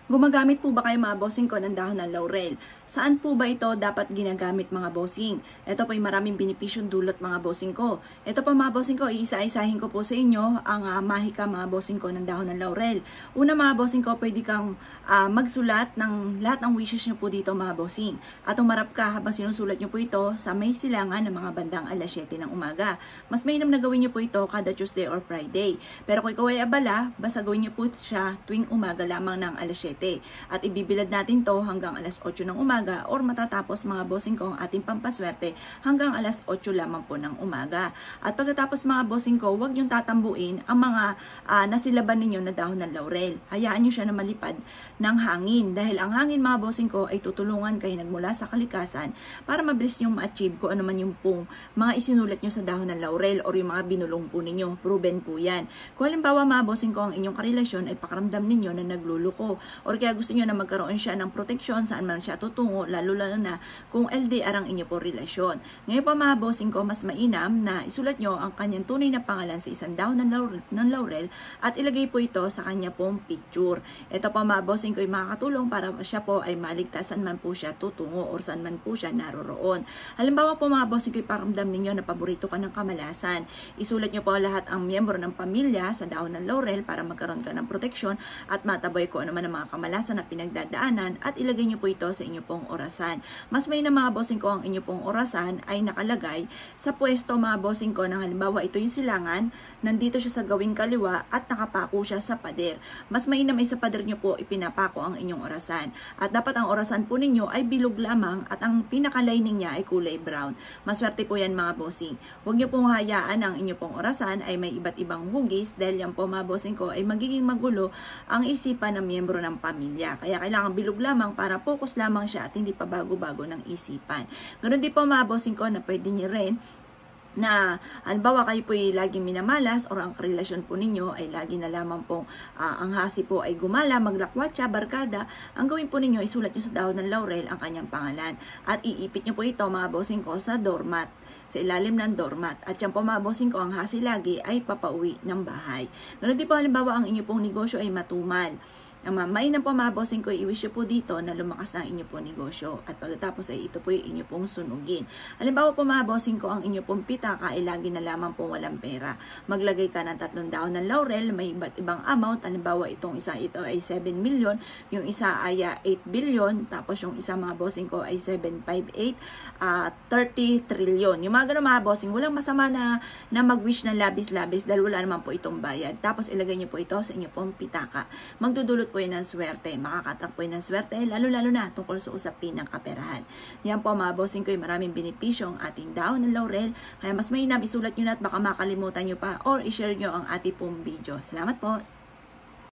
Gumagamit po ba kayo mga bossing ko ng dahon ng laurel? Saan po ba ito dapat ginagamit mga bossing? Ito po ay maraming benepisyong dulot mga bossing ko. Ito po mga bossing ko, iisa-isahin ko po sa inyo ang mahika mga bossing ko ng dahon ng laurel. Una mga bossing ko, pwede kang magsulat ng lahat ng wishes nyo po dito mga bossing. At umarap ka habang sinusulat nyo po ito sa may silangan ng mga bandang alas 7 ng umaga. Mas mainam na gawin nyo po ito kada Tuesday or Friday. Pero kung ikaw ay abala, basta gawin nyo po siya tuwing umaga lamang ng alas 7. At ibibilad natin to hanggang alas 8 ng umaga or matatapos mga bossing ko ang ating pampaswerte hanggang alas 8 lamang po ng umaga. At pagkatapos mga bossing ko, huwag niyong tatambuin ang mga nasilaban ninyo na dahon ng laurel. Hayaan niyo siya na malipad ng hangin dahil ang hangin mga bossing ko ay tutulungan kayo nagmula sa kalikasan para mabilis niyong ma-achieve kung ano man yung pong mga isinulat niyo sa dahon ng laurel or yung mga binulong po ninyo. Proven po yan. Kung halimbawa mga bossing ko ang inyong karelasyon ay pakaramdam ninyo na nagluluko or kaya gusto niyo na magkaroon siya ng proteksyon saan man siya tutungo, lalo na kung LDR ang inyo po relasyon. Ngayon pa mga bossing ko, mas mainam na isulat nyo ang kanyang tunay na pangalan sa isang dahon ng laurel at ilagay po ito sa kanya pong picture. Ito pa mga bossing ko ay makakatulong para siya po ay maligtas saan man po siya tutungo or saan man po siya naroroon. Halimbawa po mga bossing ko, paramdam ninyo na paborito ka ng kamalasan. Isulat nyo po lahat ang miyembro ng pamilya sa dahon ng laurel para magkaroon ka ng proteksyon at mataboy ko naman ang mga kamalasan na pinagdadaanan at ilagay nyo po ito sa inyo pong orasan. Mas may na mga bossing ko ang inyo pong orasan ay nakalagay sa pwesto mga bossing ko ng halimbawa ito yung silangan, nandito siya sa gawing kaliwa at nakapako siya sa pader. Mas mainam ay sa pader nyo po ipinapako ang inyong orasan. At dapat ang orasan po ninyo ay bilog lamang at ang pinaka-lining niya ay kulay brown. Maswerte po yan mga bossing. Huwag nyo pong hayaan ang inyo pong orasan ay may iba't ibang hugis dahil yan po mga bossing ko ay magiging magulo ang isipan ng miyembro ng pamilya. Kaya kailangan bilog lamang para focus lamang siya at hindi pa bago-bago ng isipan. Ganun din po mga bossing ko na pwede nyo rin na halimbawa kayo po ay laging minamalas or ang relasyon po ninyo ay lagi na lamang pong ang hasi po ay gumala, maglakwatsa, barkada, ang gawin po ninyo, isulat nyo sa dahon ng laurel ang kanyang pangalan at iipit nyo po ito mga bossing ko sa doormat, sa ilalim ng doormat. At yan po mga bossing ko, ang hasi lagi ay papauwi ng bahay. Ganun din po halimbawa ang inyo pong negosyo ay matumal. Mainam po mga bossing ko, i-wish po dito na lumakas na ang inyo pong negosyo at pagkatapos ay ito po yung inyo pong sunugin. Halimbawa po mga bossing ko, ang inyo pong pitaka ay lagi na lamang po walang pera. Maglagay ka ng 3 dahon ng laurel, may iba't ibang amount. Halimbawa itong isa ito ay 7 million, yung isa ay 8 billion, tapos yung isa mga bossing ko ay 758, 30 trillion. Yung mga ganun mga bossing, walang masama na mag-wish ng labis-labis dahil wala naman po itong bayad. Tapos ilagay nyo po ito sa inyo pong pitaka. Magdudulot po yun ng swerte, makakatrack po yun ng swerte, lalo-lalo na tungkol sa usapin ng kaperahan. Yan po mga bossing ko, maraming benepisyo ang ating dahon ng laurel, kaya mas mainam isulat nyo na at baka makalimutan nyo pa or i-share nyo ang ating pong video. Salamat po!